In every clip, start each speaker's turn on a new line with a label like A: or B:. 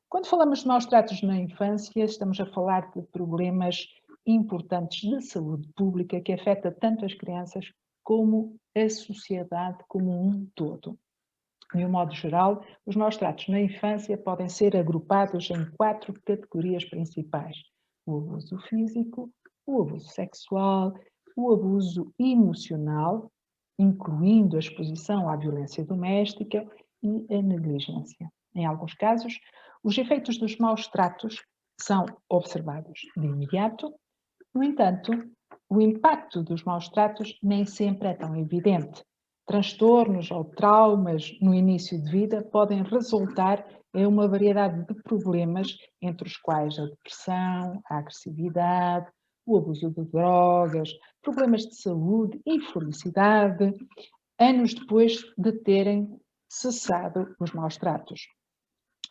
A: Quando falamos de maus tratos na infância, estamos a falar de problemas importantes de saúde pública que afeta tanto as crianças como a sociedade como um todo. De um modo geral, os maus tratos na infância podem ser agrupados em 4 categorias principais: o abuso físico, o abuso sexual, o abuso emocional, incluindo a exposição à violência doméstica e a negligência. Em alguns casos, os efeitos dos maus tratos são observados de imediato. No entanto, o impacto dos maus tratos nem sempre é tão evidente. Transtornos ou traumas no início de vida podem resultar em uma variedade de problemas, entre os quais a depressão, a agressividade, o abuso de drogas, problemas de saúde, infelicidade, anos depois de terem cessado os maus tratos.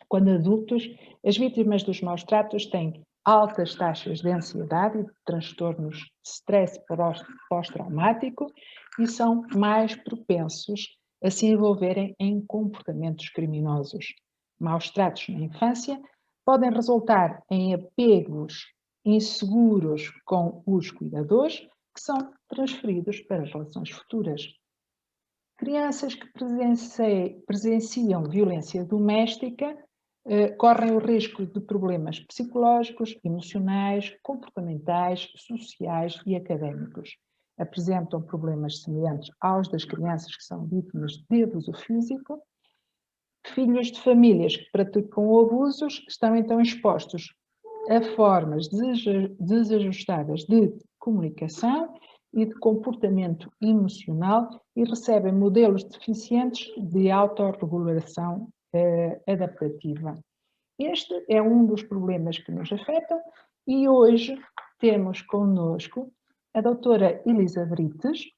A: Quando adultos, as vítimas dos maus tratos têm altas taxas de ansiedade e de transtornos de stress pós-traumático e são mais propensos a se envolverem em comportamentos criminosos. Maus tratos na infância podem resultar em apegos inseguros com os cuidadores, que são transferidos para as relações futuras. Crianças que presenciam violência doméstica correm o risco de problemas psicológicos, emocionais, comportamentais, sociais e académicos. Apresentam problemas semelhantes aos das crianças que são vítimas de abuso físico. Filhos de famílias que praticam abusos estão então expostos a formas desajustadas de comunicação e de comportamento emocional e recebem modelos deficientes de autorregulação adaptativa. Este é um dos problemas que nos afetam e hoje temos connosco a doutora Elisa Brites,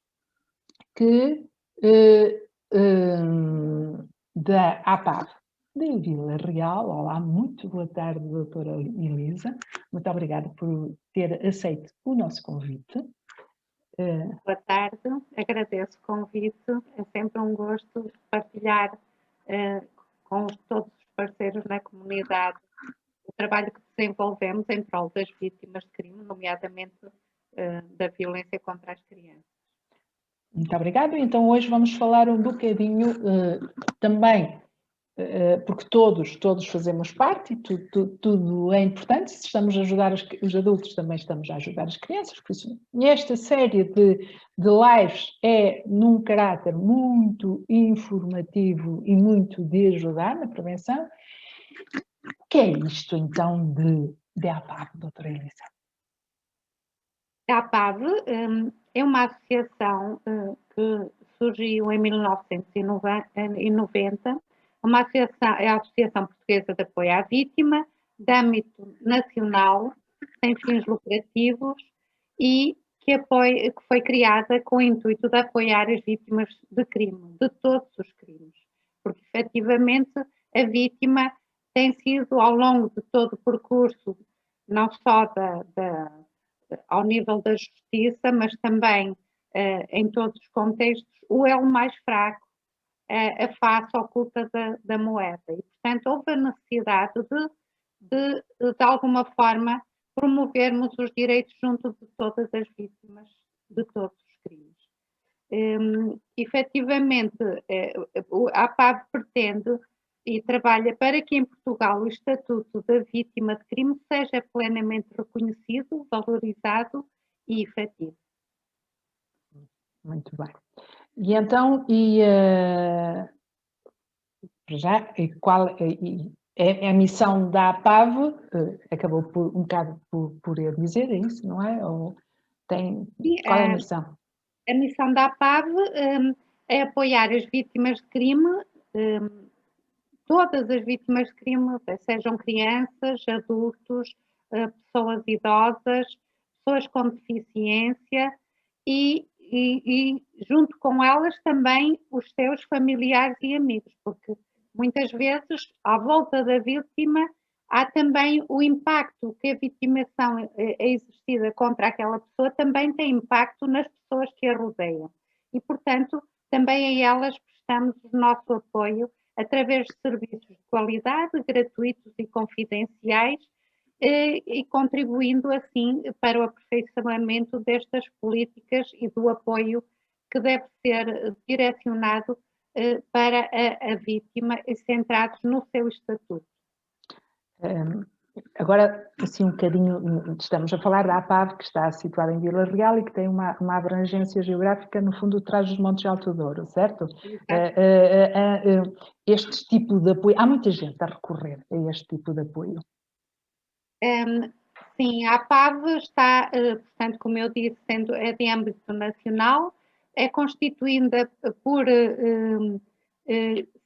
A: que da APAV de Vila Real. Olá, muito boa tarde, doutora Elisa. Muito obrigada por ter aceito o nosso convite.
B: Boa tarde, agradeço o convite, é sempre um gosto partilhar com todos os parceiros na comunidade o trabalho que desenvolvemos em prol das vítimas de crime, nomeadamente da violência contra as crianças.
A: Muito obrigada. Então hoje vamos falar um bocadinho também, porque todos fazemos parte e tudo é importante. Se estamos a ajudar os adultos, também estamos a ajudar as crianças. Por isso, esta série de lives é num caráter muito informativo e muito de ajudar na prevenção. O que é isto, então, de APAV, doutora Elisa?
B: A APAV é uma associação que surgiu em 1990, é a Associação Portuguesa de Apoio à Vítima, de âmbito nacional, sem fins lucrativos, e que foi criada com o intuito de apoiar as vítimas de crime, de todos os crimes, porque efetivamente a vítima tem sido, ao longo de todo o percurso, não só ao nível da justiça, mas também em todos os contextos, o elo mais fraco, a face oculta da moeda. E, portanto, houve a necessidade de alguma forma, promovermos os direitos junto de todas as vítimas de todos os crimes. Efetivamente, a APAV pretende e trabalha para que em Portugal o Estatuto da Vítima de Crime seja plenamente reconhecido, valorizado e efetivo.
A: Muito bem. E então, já, qual é a missão da APAV? Acabou um bocado por eu dizer isso, não é? Ou qual é a missão?
B: A missão da APAV é apoiar as vítimas de crime, todas as vítimas de crime, sejam crianças, adultos, pessoas idosas, pessoas com deficiência e junto com elas também os seus familiares e amigos, porque muitas vezes à volta da vítima há também o impacto que a vitimação é exercida contra aquela pessoa, também tem impacto nas pessoas que a rodeiam. E, portanto, também a elas prestamos o nosso apoio através de serviços de qualidade, gratuitos e confidenciais, e contribuindo assim para o aperfeiçoamento destas políticas e do apoio que deve ser direcionado para a vítima e centrados no seu estatuto.
A: Agora, assim um bocadinho, estamos a falar da APAV, que está situada em Vila Real e que tem uma abrangência geográfica, no fundo, atrás dos Montes de Alto Douro, certo? Este tipo de apoio, há muita gente a recorrer a este tipo de apoio.
B: Sim, a APAV está, portanto, como eu disse, sendo de âmbito nacional, é constituída por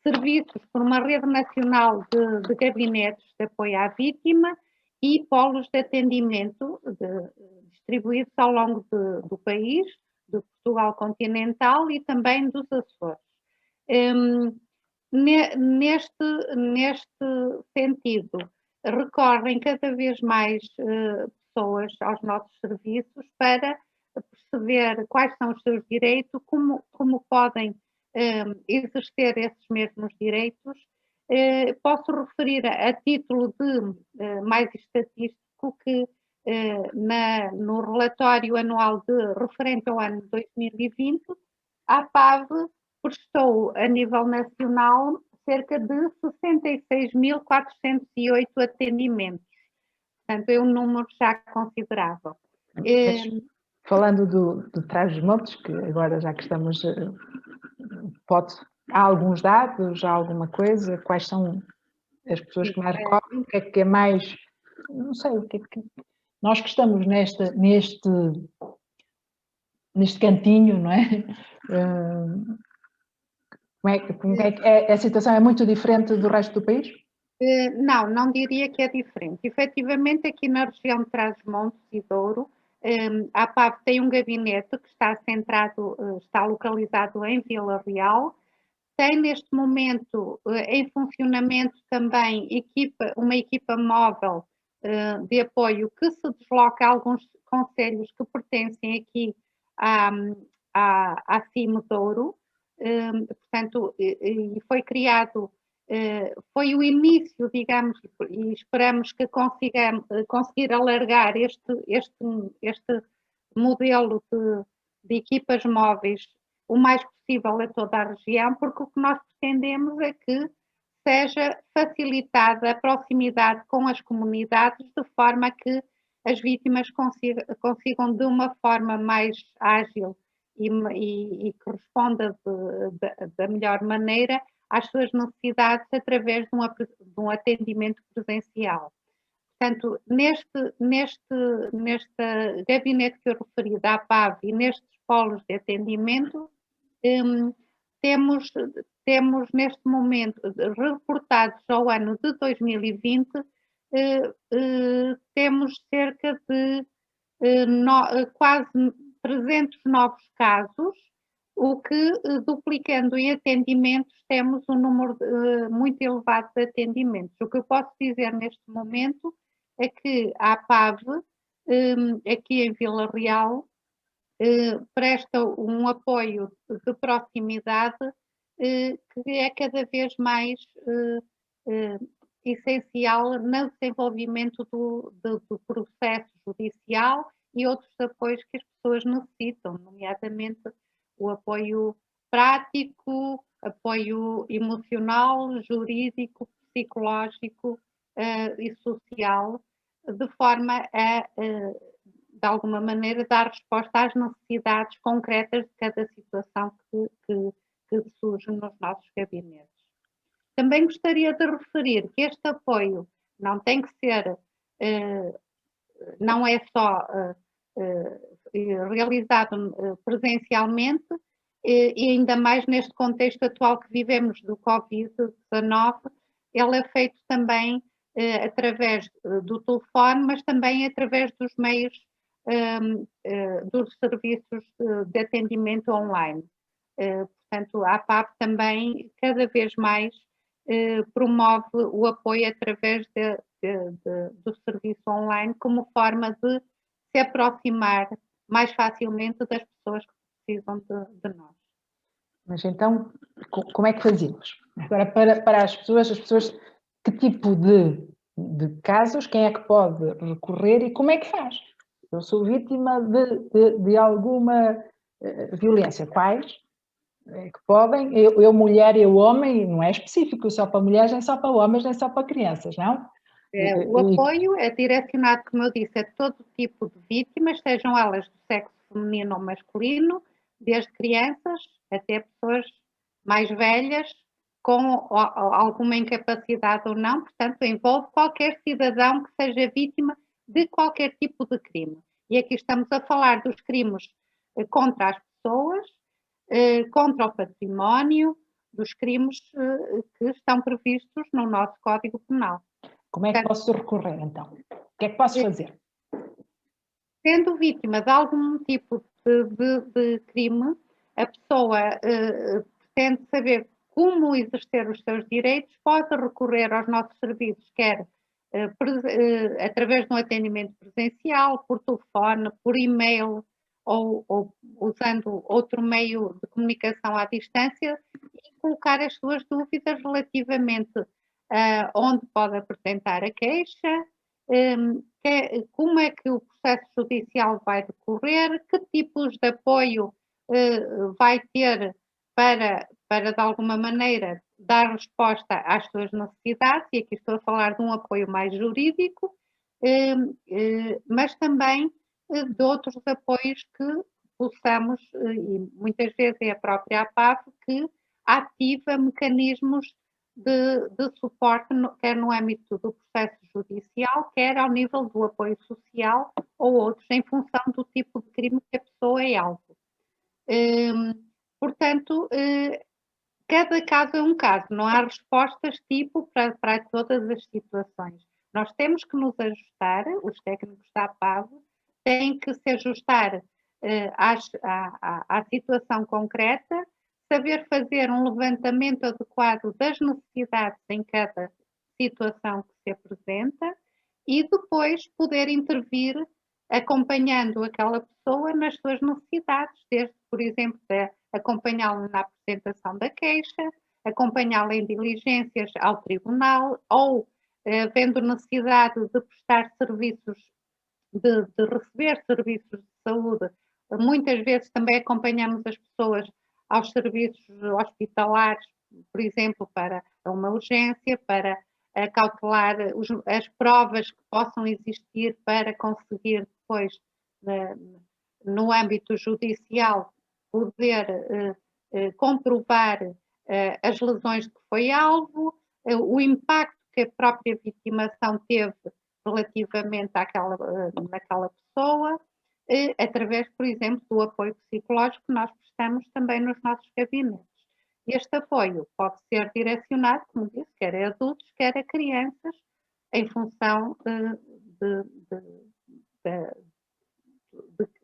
B: serviços, por uma rede nacional de gabinetes de apoio à vítima e polos de atendimento distribuídos ao longo do país, do Portugal continental e também dos Açores. Neste sentido, recorrem cada vez mais pessoas aos nossos serviços para perceber quais são os seus direitos, como podem exercer esses mesmos direitos. Posso referir a título de mais estatístico que no relatório anual referente ao ano 2020, a APAV prestou a nível nacional cerca de 66.408 atendimentos. Portanto, é um número já considerável.
A: Falando do Trás-os-Montes, que agora já que estamos, há alguns dados, há alguma coisa? Quais são as pessoas que mais recorrem? O que é mais, não sei, o que é que... Nós que estamos neste cantinho, não é? Como é que a situação é muito diferente do resto do país?
B: Não diria que é diferente. Efetivamente, aqui na região de Trás-os-Montes e Douro, a APAV tem um gabinete que está localizado em Vila Real, tem neste momento em funcionamento também uma equipa móvel de apoio que se desloca a alguns concelhos que pertencem aqui à CIM Douro, portanto, e foi criado, foi o início, digamos, e esperamos que conseguir alargar este modelo de equipas móveis o mais possível a toda a região, porque o que nós pretendemos é que seja facilitada a proximidade com as comunidades, de forma que as vítimas consigam de uma forma mais ágil e que responda da melhor maneira às suas necessidades através de um atendimento presencial. Portanto, neste gabinete que eu referi da APAV e nestes polos de atendimento, temos neste momento, reportados ao ano de 2020, temos cerca de quase 300 novos casos, o que, duplicando em atendimentos, temos um número muito elevado de atendimentos. O que eu posso dizer neste momento é que a APAV, aqui em Vila Real, presta um apoio de proximidade que é cada vez mais essencial no desenvolvimento do processo judicial e outros apoios que as pessoas necessitam, nomeadamente o apoio prático, apoio emocional, jurídico, psicológico e social, de forma a, de alguma maneira, dar resposta às necessidades concretas de cada situação que surge nos nossos gabinetes. Também gostaria de referir que este apoio não tem que ser, não é só realizado presencialmente, e ainda mais neste contexto atual que vivemos do Covid-19, ele é feito também através do telefone, mas também através dos meios dos serviços de atendimento online. Portanto, a APAV também cada vez mais promove o apoio através do serviço online como forma de se aproximar mais facilmente das pessoas que precisam de nós.
A: Mas então, como é que fazíamos? Agora, para as pessoas, que tipo de casos, quem é que pode recorrer e como é que faz? Eu sou vítima de alguma violência. Quais é que podem? Eu, mulher, eu, homem, não é específico só para mulheres, nem só para homens, nem só para crianças, não?
B: O apoio é direcionado, como eu disse, a todo tipo de vítimas, sejam elas do sexo feminino ou masculino, desde crianças até pessoas mais velhas, com alguma incapacidade ou não, portanto, envolve qualquer cidadão que seja vítima de qualquer tipo de crime. E aqui estamos a falar dos crimes contra as pessoas, contra o património, dos crimes que estão previstos no nosso Código Penal.
A: Como é que posso recorrer, então? O que é que posso fazer?
B: Sendo vítima de algum tipo de crime, a pessoa pretende saber como exercer os seus direitos, pode recorrer aos nossos serviços, quer através de um atendimento presencial, por telefone, por e-mail ou usando outro meio de comunicação à distância e colocar as suas dúvidas relativamente a onde pode apresentar a queixa, como é que o processo judicial vai decorrer, que tipos de apoio vai ter para, de alguma maneira, dar resposta às suas necessidades, e aqui estou a falar de um apoio mais jurídico, mas também de outros apoios que possamos, e muitas vezes é a própria APAV que ativa mecanismos de suporte, quer no âmbito do processo judicial, quer ao nível do apoio social ou outros, em função do tipo de crime que a pessoa é alvo. Portanto, cada caso é um caso, não há respostas tipo para todas as situações. Nós temos que nos ajustar, os técnicos da APAV têm que se ajustar à situação concreta, saber fazer um levantamento adequado das necessidades em cada situação que se apresenta e depois poder intervir acompanhando aquela pessoa nas suas necessidades, desde, por exemplo, acompanhá-la na apresentação da queixa, acompanhá-la em diligências ao tribunal ou, havendo necessidade de prestar serviços, de receber serviços de saúde, muitas vezes também acompanhamos as pessoas aos serviços hospitalares, por exemplo, para uma urgência, para cautelar as provas que possam existir para conseguir depois, no âmbito judicial, poder comprovar as lesões de que foi alvo, o impacto que a própria vitimação teve relativamente naquela pessoa, através, por exemplo, do apoio psicológico que nós prestamos também nos nossos gabinetes. Este apoio pode ser direcionado, como disse, quer a adultos, quer a crianças, em função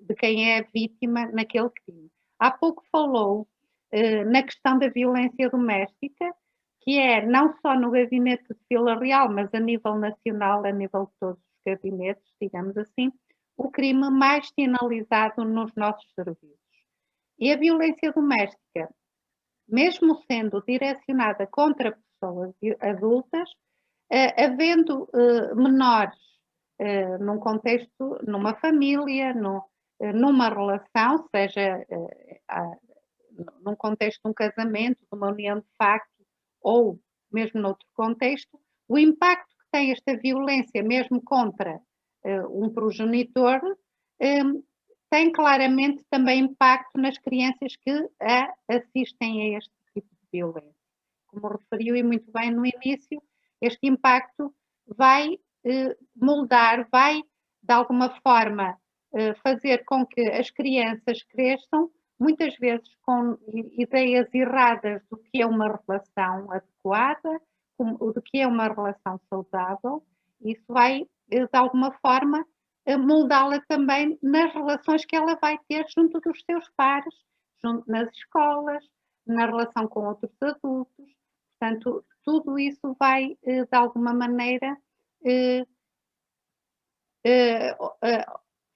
B: de quem é a vítima naquele crime. Há pouco falou na questão da violência doméstica, que é não só no gabinete de Vila Real, mas a nível nacional, a nível de todos os gabinetes, digamos assim, o crime mais sinalizado nos nossos serviços. E a violência doméstica, mesmo sendo direcionada contra pessoas adultas, havendo menores num contexto, numa família, numa relação, seja num contexto de um casamento, de uma união de facto, ou mesmo noutro contexto, o impacto que tem esta violência, mesmo contra um progenitor, tem claramente também impacto nas crianças que assistem a este tipo de violência. Como referiu e muito bem no início, este impacto vai moldar, vai de alguma forma fazer com que as crianças cresçam, muitas vezes com ideias erradas do que é uma relação adequada, do que é uma relação saudável. Isso vai, de alguma forma, moldá-la também nas relações que ela vai ter junto dos seus pares, junto nas escolas, na relação com outros adultos. Portanto, tudo isso vai, de alguma maneira,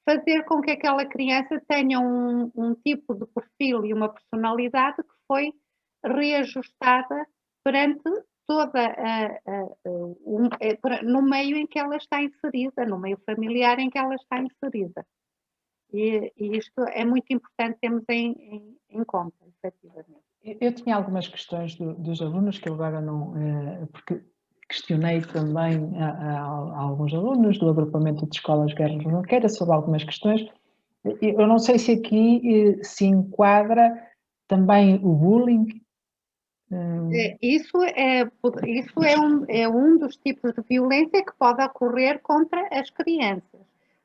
B: fazer com que aquela criança tenha um tipo de perfil e uma personalidade que foi reajustada perante toda no meio em que ela está inserida, no meio familiar em que ela está inserida. E isto é muito importante termos em conta, efetivamente.
A: Eu tinha algumas questões dos alunos que eu agora não... porque questionei também a alguns alunos do agrupamento de escolas Guerra Roqueira sobre algumas questões. Eu não sei se aqui se enquadra também o bullying.
B: Isso é um dos tipos de violência que pode ocorrer contra as crianças.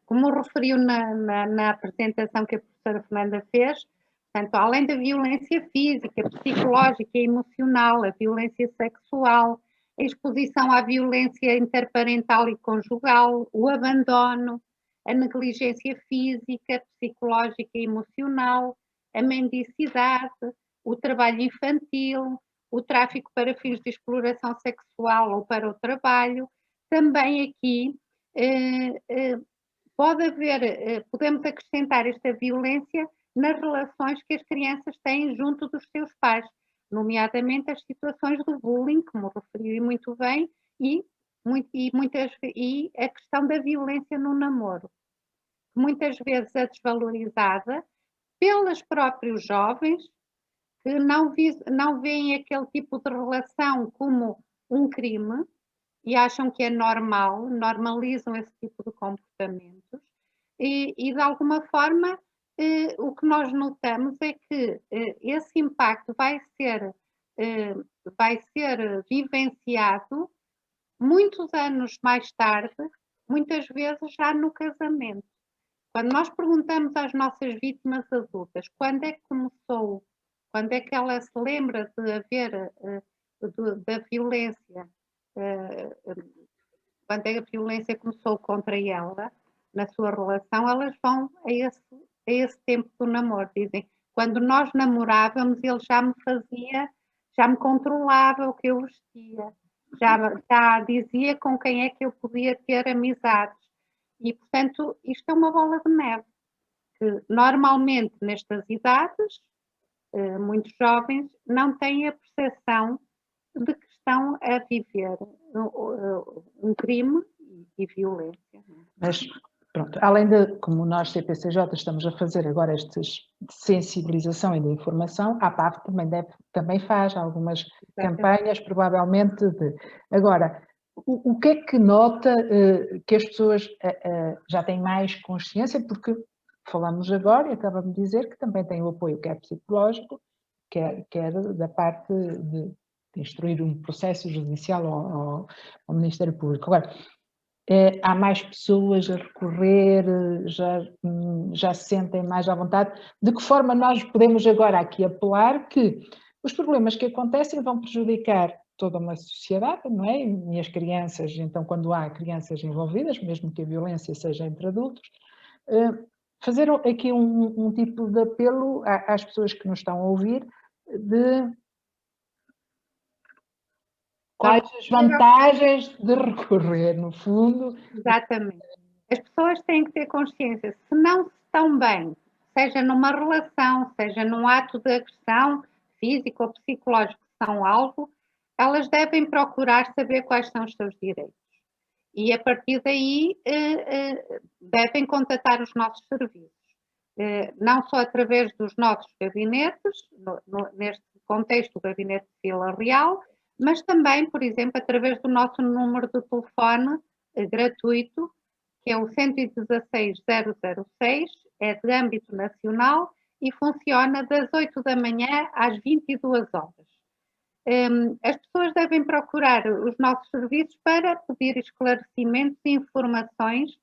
B: Como referiu na apresentação que a professora Fernanda fez, portanto, além da violência física, psicológica e emocional, a violência sexual, a exposição à violência interparental e conjugal, o abandono, a negligência física, psicológica e emocional, a mendicidade, o trabalho infantil, o tráfico para fins de exploração sexual ou para o trabalho. Também aqui pode haver, podemos acrescentar esta violência nas relações que as crianças têm junto dos seus pais, nomeadamente as situações do bullying, como referiu muito bem, e a questão da violência no namoro, que muitas vezes é desvalorizada pelos próprios jovens, que não veem aquele tipo de relação como um crime e acham que é normal, normalizam esse tipo de comportamentos e de alguma forma o que nós notamos é que esse impacto vai ser vivenciado muitos anos mais tarde, muitas vezes já no casamento. Quando nós perguntamos às nossas vítimas adultas quando é que começou, quando é que ela se lembra de haver da violência, quando é que a violência começou contra ela, na sua relação, elas vão a esse tempo do namoro. Dizem, quando nós namorávamos, ele já me controlava o que eu vestia, já dizia com quem é que eu podia ter amizades. E, portanto, isto é uma bola de neve, que normalmente nestas idades, muitos jovens não têm a percepção de que estão a viver um crime e violência.
A: Mas, pronto, além de, como nós, CPCJ, estamos a fazer agora estes de sensibilização e de informação, a APAV também faz algumas campanhas, provavelmente, Agora, o que é que nota que as pessoas já têm mais consciência, porque falamos agora, e acaba-me de dizer que também tem o apoio quer psicológico, quer da parte de instruir um processo judicial ao Ministério Público. Agora, há mais pessoas a recorrer, já se sentem mais à vontade. De que forma nós podemos agora aqui apelar que os problemas que acontecem vão prejudicar toda uma sociedade, não é? E as crianças, então, quando há crianças envolvidas, mesmo que a violência seja entre adultos, fazer aqui um tipo de apelo às pessoas que nos estão a ouvir de quais as vantagens de recorrer, no fundo.
B: Exatamente. As pessoas têm que ter consciência, se não se estão bem, seja numa relação, seja num ato de agressão física ou psicológica, que são alvo, elas devem procurar saber quais são os seus direitos. E a partir daí devem contatar os nossos serviços. Não só através dos nossos gabinetes, neste contexto o gabinete de Vila Real, mas também, por exemplo, através do nosso número de telefone gratuito, que é o 116-006, é de âmbito nacional e funciona das 8 da manhã às 22 horas. As pessoas devem procurar os nossos serviços para pedir esclarecimentos e informações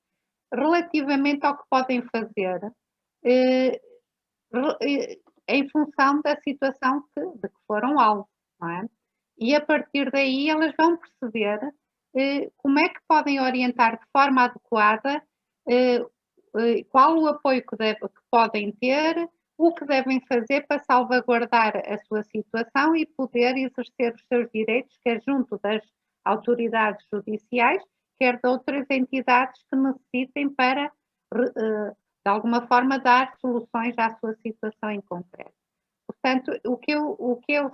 B: relativamente ao que podem fazer em função da situação de que foram alvo, não é? E a partir daí elas vão perceber como é que podem orientar de forma adequada qual o apoio que podem ter, o que devem fazer para salvaguardar a sua situação e poder exercer os seus direitos, quer junto das autoridades judiciais, quer de outras entidades que necessitem para, de alguma forma, dar soluções à sua situação em concreto. Portanto, o que eu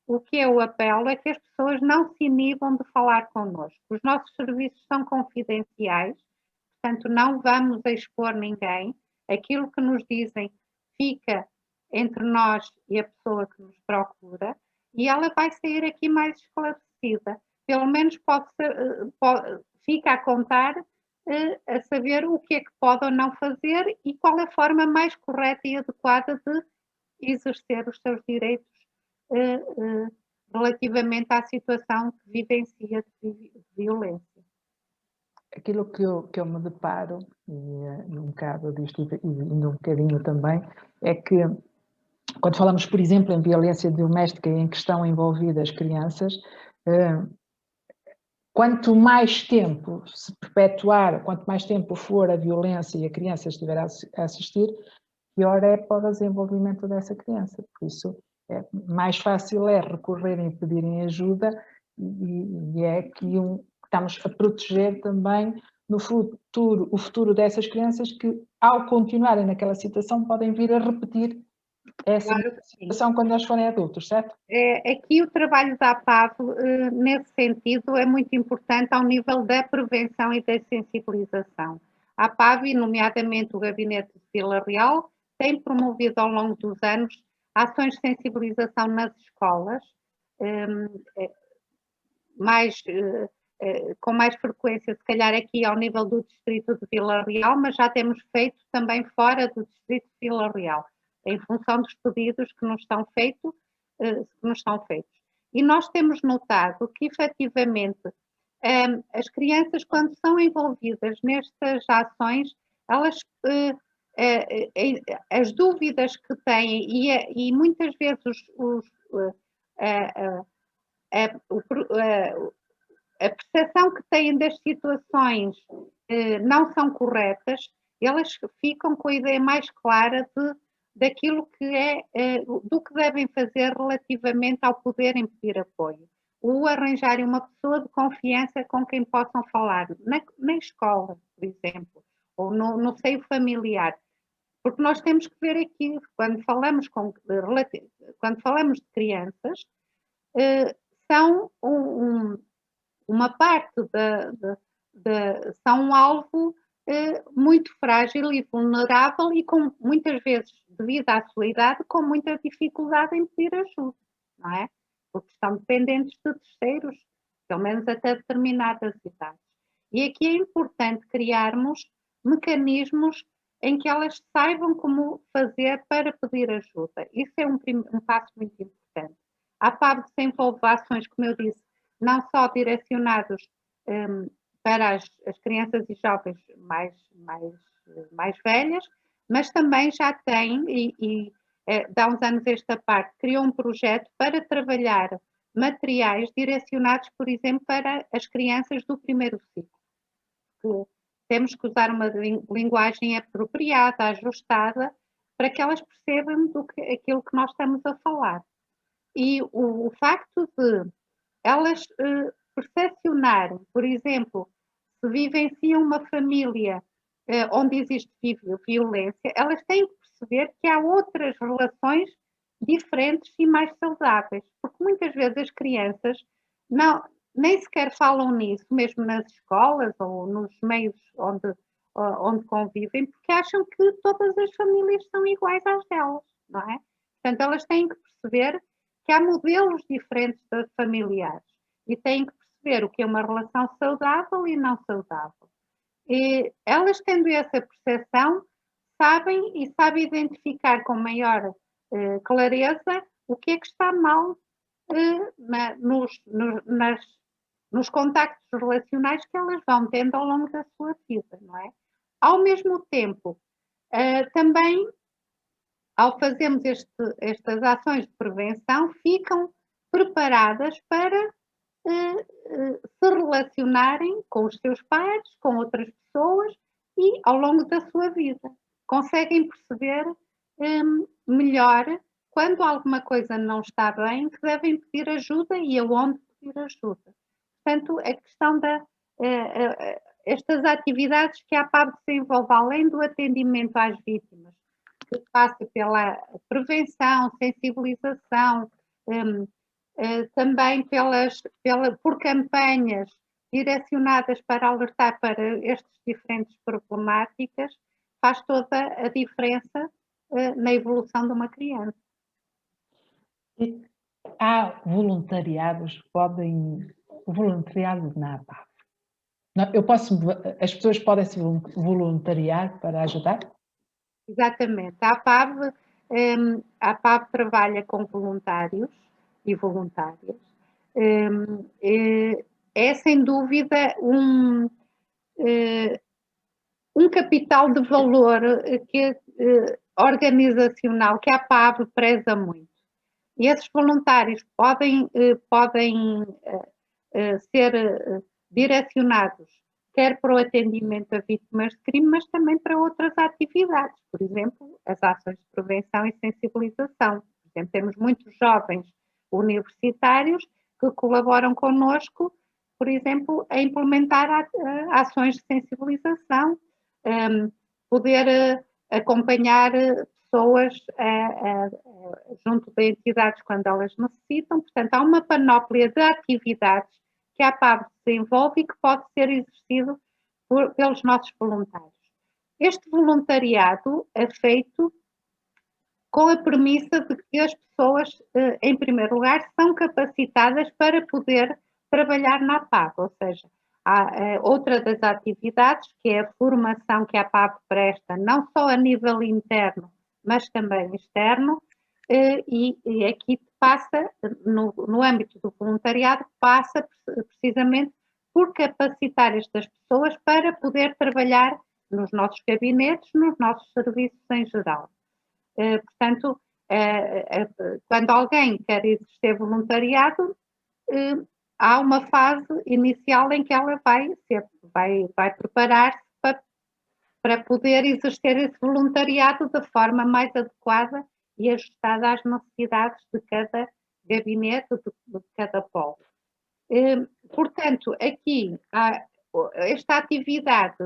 B: o que é o apelo é que as pessoas não se inibam de falar connosco. Os nossos serviços são confidenciais, portanto, não vamos expor ninguém. Aquilo que nos dizem fica entre nós e a pessoa que nos procura e ela vai sair aqui mais esclarecida. Pelo menos fica a contar a saber o que é que pode ou não fazer e qual é a forma mais correta e adequada de exercer os seus direitos relativamente à situação que vivencia de violência.
A: Aquilo que eu me deparo, e um bocado disto e um bocadinho também, é que quando falamos, por exemplo, em violência doméstica em que estão envolvidas crianças, quanto mais tempo se perpetuar, quanto mais tempo for a violência e a criança estiver a assistir, pior é para o desenvolvimento dessa criança. Por isso, mais fácil é recorrerem e pedirem ajuda e é que estamos a proteger também no futuro, o futuro dessas crianças que, ao continuarem naquela situação, podem vir a repetir essa situação quando eles forem adultos, certo?
B: Aqui o trabalho da APAV, nesse sentido, é muito importante ao nível da prevenção e da sensibilização. A APAV, nomeadamente o Gabinete de Vila Real, tem promovido ao longo dos anos ações de sensibilização nas escolas, com mais frequência, se calhar aqui ao nível do Distrito de Vila Real, mas já temos feito também fora do Distrito de Vila Real, em função dos pedidos que nos estão feitos. E nós temos notado que, efetivamente, as crianças, quando são envolvidas nestas ações, elas, as dúvidas que têm e muitas vezes a percepção que têm das situações não são corretas, elas ficam com a ideia mais clara daquilo que do que devem fazer relativamente ao poderem pedir apoio. Ou arranjarem uma pessoa de confiança com quem possam falar, na escola, por exemplo, ou no seio familiar. Porque nós temos que ver aqui, quando falamos de crianças, são uma parte são um alvo muito frágil e vulnerável e com muitas vezes, devido à sua idade, com muita dificuldade em pedir ajuda, não é? Porque estão dependentes de terceiros, pelo menos até determinadas idades. E aqui é importante criarmos mecanismos em que elas saibam como fazer para pedir ajuda. Isso é um passo muito importante. A APAV desenvolve ações, como eu disse, não só direcionados para as crianças e jovens mais velhas, mas também já tem, há uns anos esta parte, criou um projeto para trabalhar materiais direcionados, por exemplo, para as crianças do primeiro ciclo. Temos que usar uma linguagem apropriada, ajustada, para que elas percebam aquilo que nós estamos a falar. E o facto de elas percepcionarem, por exemplo, se vivenciam uma família onde existe violência, elas têm que perceber que há outras relações diferentes e mais saudáveis, porque muitas vezes as crianças nem sequer falam nisso, mesmo nas escolas ou nos meios onde convivem, porque acham que todas as famílias são iguais às delas, não é? Portanto, elas têm que perceber que há modelos diferentes de familiares e têm que perceber o que é uma relação saudável e não saudável. E elas, tendo essa percepção, sabem identificar com maior clareza o que é que está mal nos contactos relacionais que elas vão tendo ao longo da sua vida, não é? Ao mesmo tempo, também, ao fazermos estas ações de prevenção, ficam preparadas para se relacionarem com os seus pais, com outras pessoas e ao longo da sua vida. Conseguem perceber melhor quando alguma coisa não está bem, que devem pedir ajuda e aonde pedir ajuda. Portanto, a questão estas atividades que a APAV desenvolve, além do atendimento às vítimas, que passa pela prevenção, sensibilização, também por campanhas direcionadas para alertar para estas diferentes problemáticas, faz toda a diferença na evolução de uma criança.
A: E há voluntariados que podem... O voluntariado na APAV. As pessoas podem se voluntariar para ajudar?
B: Exatamente. A APAV trabalha com voluntários e voluntárias. É sem dúvida um capital de valor organizacional que a APAV preza muito. E esses voluntários podem ser direcionados quer para o atendimento a vítimas de crime, mas também para outras atividades, por exemplo, as ações de prevenção e sensibilização. Por exemplo, temos muitos jovens universitários que colaboram connosco, por exemplo, a implementar ações de sensibilização, poder acompanhar pessoas junto de entidades quando elas necessitam. Portanto, há uma panóplia de atividades que a APAV desenvolve e que pode ser exercido pelos nossos voluntários. Este voluntariado é feito com a premissa de que as pessoas, em primeiro lugar, são capacitadas para poder trabalhar na APAV, ou seja, há outra das atividades, que é a formação que a APAV presta, não só a nível interno, mas também externo, e aqui passa, no âmbito do voluntariado, passa precisamente por capacitar estas pessoas para poder trabalhar nos nossos gabinetes, nos nossos serviços em geral. Portanto, quando alguém quer exercer voluntariado, há uma fase inicial em que ela vai preparar-se para poder exercer esse voluntariado da forma mais adequada e ajustada às necessidades de cada gabinete, de cada polo. Portanto, aqui, esta atividade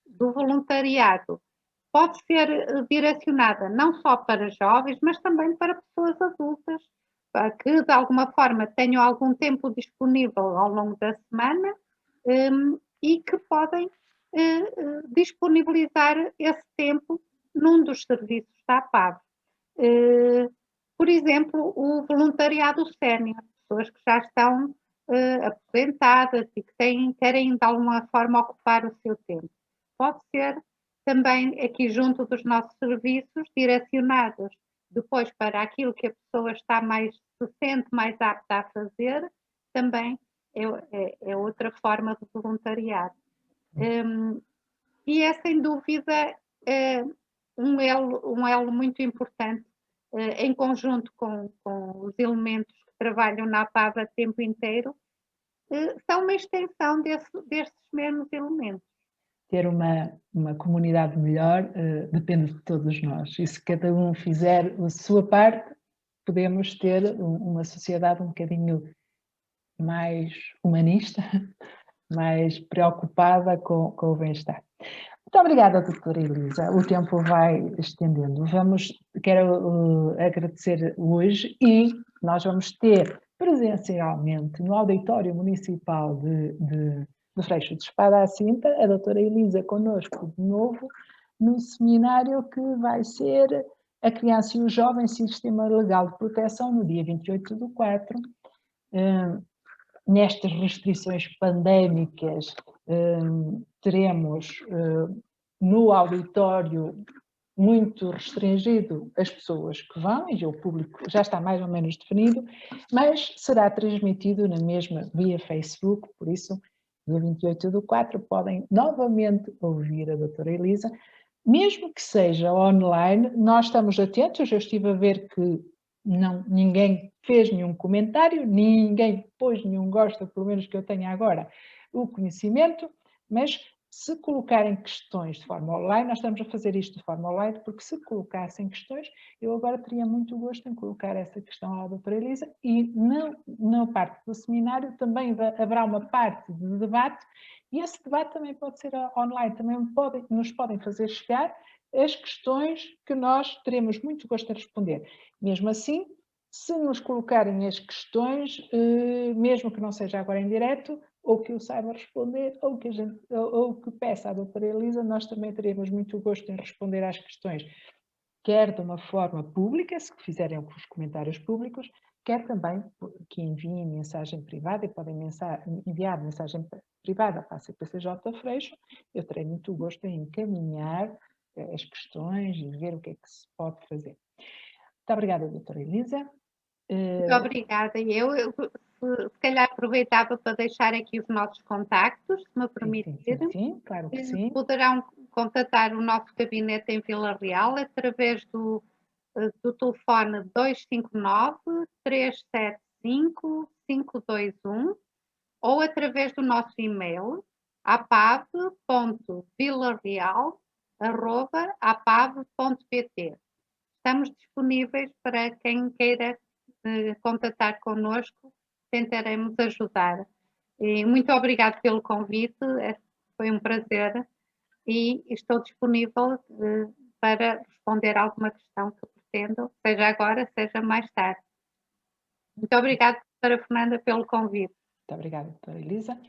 B: do voluntariado pode ser direcionada não só para jovens, mas também para pessoas adultas, que de alguma forma tenham algum tempo disponível ao longo da semana e que podem disponibilizar esse tempo num dos serviços da APAV. Por exemplo, o voluntariado sénior, pessoas que já estão aposentadas e que querem de alguma forma ocupar o seu tempo. Pode ser também aqui junto dos nossos serviços, direcionados depois para aquilo que a pessoa se sente mais apta a fazer, também é outra forma de voluntariado. E é sem dúvida um elo muito importante, em conjunto com os elementos que trabalham na APAV a tempo inteiro, são uma extensão destes mesmos elementos.
A: Ter uma comunidade melhor depende de todos nós. E se cada um fizer a sua parte, podemos ter uma sociedade um bocadinho mais humanista, mais preocupada com o bem-estar. Muito obrigada, doutora Elisa. O tempo vai estendendo. Quero agradecer hoje e nós vamos ter presencialmente no Auditório Municipal do Freixo de Espada à Cinta a doutora Elisa connosco de novo num seminário que vai ser A Criança e o Jovem Sistema Legal de Proteção no dia 28/4. Nestas restrições pandémicas, teremos no auditório muito restringido as pessoas que vão, e o público já está mais ou menos definido, mas será transmitido na mesma via Facebook, por isso, no 28/4, podem novamente ouvir a doutora Elisa, mesmo que seja online. Nós estamos atentos. Eu estive a ver que ninguém fez nenhum comentário, ninguém pôs nenhum gosta, pelo menos que eu tenha agora o conhecimento, mas se colocarem questões de forma online, nós estamos a fazer isto de forma online, porque se colocassem questões, eu agora teria muito gosto em colocar essa questão à doutora Elisa, e na parte do seminário também haverá uma parte de debate, e esse debate também pode ser online, também nos podem fazer chegar as questões que nós teremos muito gosto em responder. Mesmo assim, se nos colocarem as questões, mesmo que não seja agora em direto, ou que eu saiba responder, ou que peça à doutora Elisa, nós também teremos muito gosto em responder às questões, quer de uma forma pública, se fizerem os comentários públicos, quer também que enviem mensagem privada, e podem enviar mensagem privada para a CPCJ Freixo. Eu terei muito gosto em encaminhar as questões e ver o que é que se pode fazer. Muito obrigada, doutora Elisa.
B: Muito obrigada. Se calhar aproveitava para deixar aqui os nossos contactos, se me permitir.
A: Sim, claro que sim.
B: Poderão contatar o nosso gabinete em Vila Real através do telefone 259-375-521 ou através do nosso e-mail apave.vilareal@apave.pt. Estamos disponíveis para quem queira contatar connosco, tentaremos ajudar. E muito obrigado pelo convite, foi um prazer e estou disponível para responder alguma questão que pretendam, seja agora, seja mais tarde. Muito obrigada, doutora Fernanda, pelo convite.
A: Muito obrigada, doutora Elisa.